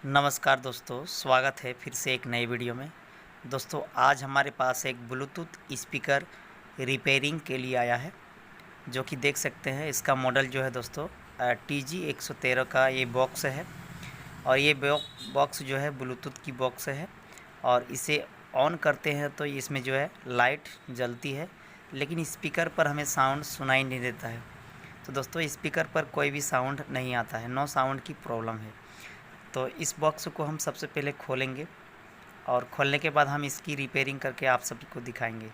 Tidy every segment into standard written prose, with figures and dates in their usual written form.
नमस्कार दोस्तों, स्वागत है फिर से एक नई वीडियो में। दोस्तों आज हमारे पास एक ब्लूटूथ स्पीकर रिपेयरिंग के लिए आया है, जो कि देख सकते हैं। इसका मॉडल जो है दोस्तों TG113 का ये बॉक्स है। और ये बॉक्स जो है ब्लूटूथ की बॉक्स है, और इसे ऑन करते हैं तो इसमें जो है लाइट जलती है, लेकिन स्पीकर पर हमें साउंड सुनाई नहीं देता है। तो दोस्तों स्पीकर पर कोई भी साउंड नहीं आता है, नो साउंड की प्रॉब्लम है। तो इस बॉक्स को हम सबसे पहले खोलेंगे, और खोलने के बाद हम इसकी रिपेयरिंग करके आप सभी को दिखाएंगे।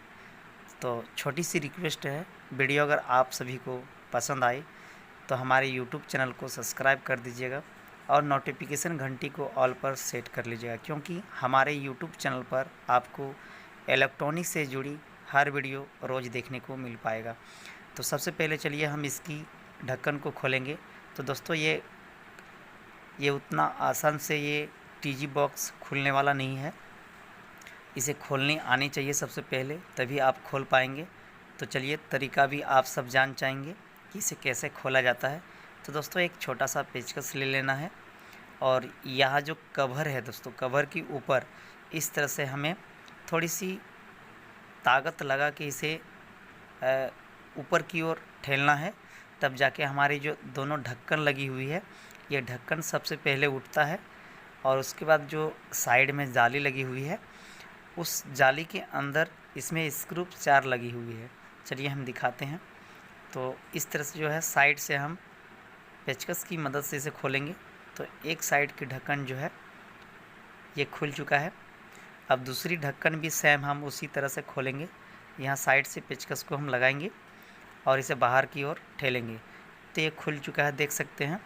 तो छोटी सी रिक्वेस्ट है, वीडियो अगर आप सभी को पसंद आए तो हमारे YouTube चैनल को सब्सक्राइब कर दीजिएगा और नोटिफिकेशन घंटी को ऑल पर सेट कर लीजिएगा, क्योंकि हमारे YouTube चैनल पर आपको इलेक्ट्रॉनिक से जुड़ी हर वीडियो रोज़ देखने को मिल पाएगा। तो सबसे पहले चलिए हम इसकी ढक्कन को खोलेंगे। तो दोस्तों ये उतना आसान से ये TG बॉक्स खुलने वाला नहीं है। इसे खोलनी आनी चाहिए सबसे पहले, तभी आप खोल पाएंगे। तो चलिए तरीका भी आप सब जान जाएंगे कि इसे कैसे खोला जाता है। तो दोस्तों एक छोटा सा पेचकस ले लेना है, और यहाँ जो कवर है दोस्तों, कवर के ऊपर इस तरह से हमें थोड़ी सी ताकत लगा के इसे ऊपर की ओर ठेलना है। तब जाके हमारी जो दोनों ढक्कन लगी हुई है, ये ढक्कन सबसे पहले उठता है। और उसके बाद जो साइड में जाली लगी हुई है, उस जाली के अंदर इसमें स्क्रू 4 लगी हुई है। चलिए हम दिखाते हैं। तो इस तरह से जो है साइड से हम पेचकस की मदद से इसे खोलेंगे। तो एक साइड की ढक्कन जो है ये खुल चुका है। अब दूसरी ढक्कन भी सेम हम उसी तरह से खोलेंगे। यहाँ साइड से पेचकस को हम लगाएंगे और इसे बाहर की ओर ठेलेंगे। तो ये खुल चुका है, देख सकते हैं।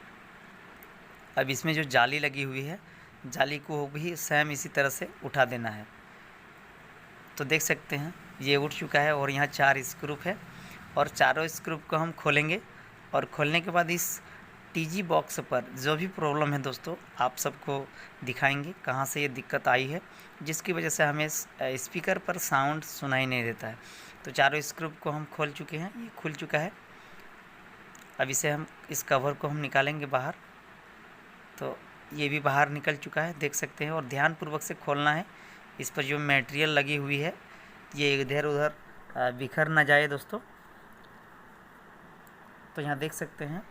अब इसमें जो जाली लगी हुई है, जाली को भी सेम इसी तरह से उठा देना है। तो देख सकते हैं ये उठ चुका है, और यहाँ 4 स्क्रू है, और चारों स्क्रू को हम खोलेंगे। और खोलने के बाद इस TG बॉक्स पर जो भी प्रॉब्लम है दोस्तों, आप सबको दिखाएंगे कहाँ से ये दिक्कत आई है, जिसकी वजह से हमें स्पीकर पर साउंड सुनाई नहीं देता है। तो चारों स्क्रू को हम खोल चुके हैं, ये खुल चुका है। अब इसे हम इस कवर को हम निकालेंगे बाहर। तो ये भी बाहर निकल चुका है, देख सकते हैं। और ध्यानपूर्वक से खोलना है। इस पर जो मटेरियल लगी हुई है ये इधर उधर बिखर ना जाए दोस्तों। तो यहाँ देख सकते हैं।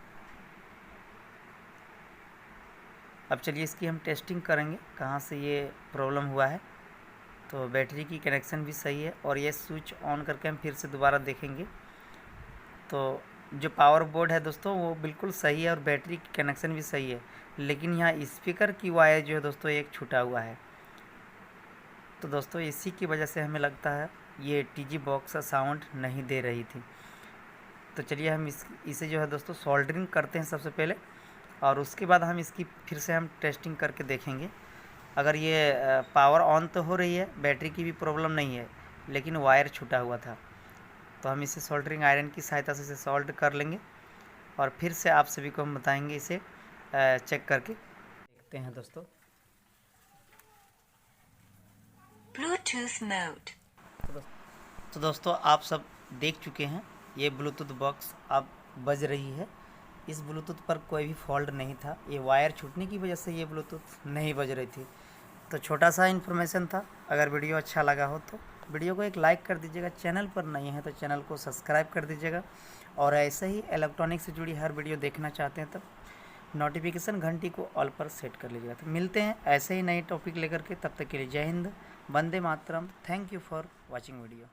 अब चलिए इसकी हम टेस्टिंग करेंगे कहाँ से ये प्रॉब्लम हुआ है। तो बैटरी की कनेक्शन भी सही है, और ये स्विच ऑन करके हम फिर से दोबारा देखेंगे। तो जो पावर बोर्ड है दोस्तों वो बिल्कुल सही है, और बैटरी की कनेक्शन भी सही है, लेकिन यहाँ स्पीकर की वायर जो है दोस्तों एक छूटा हुआ है। तो दोस्तों इसी की वजह से हमें लगता है ये TG बॉक्स साउंड नहीं दे रही थी। तो चलिए हम इसे जो है दोस्तों सोल्डरिंग करते हैं सबसे पहले, और उसके बाद हम इसकी फिर से हम टेस्टिंग करके देखेंगे। अगर ये पावर ऑन तो हो रही है, बैटरी की भी प्रॉब्लम नहीं है, लेकिन वायर छूटा हुआ था। तो हम इसे सोल्डरिंग आयरन की सहायता से इसे सोल्ड कर लेंगे, और फिर से आप सभी को हम बताएंगे इसे चेक करके देखते हैं दोस्तों। Bluetooth mode. तो दोस्तों आप सब देख चुके हैं, ये ब्लूटूथ बॉक्स अब बज रही है। इस ब्लूटूथ पर कोई भी फॉल्ट नहीं था, ये वायर छूटने की वजह से ये ब्लूटूथ नहीं बज रही थी। तो छोटा सा इन्फॉर्मेशन था। अगर वीडियो अच्छा लगा हो तो वीडियो को एक लाइक कर दीजिएगा। चैनल पर नहीं है तो चैनल को सब्सक्राइब कर दीजिएगा, और ऐसे ही इलेक्ट्रॉनिक से जुड़ी हर वीडियो देखना चाहते हैं तब नोटिफिकेशन घंटी को ऑल पर सेट कर लीजिएगा। तो मिलते हैं ऐसे ही नए टॉपिक लेकर के, तब तक के लिए Jai Hind, Vande Mataram. Thank you for watching video.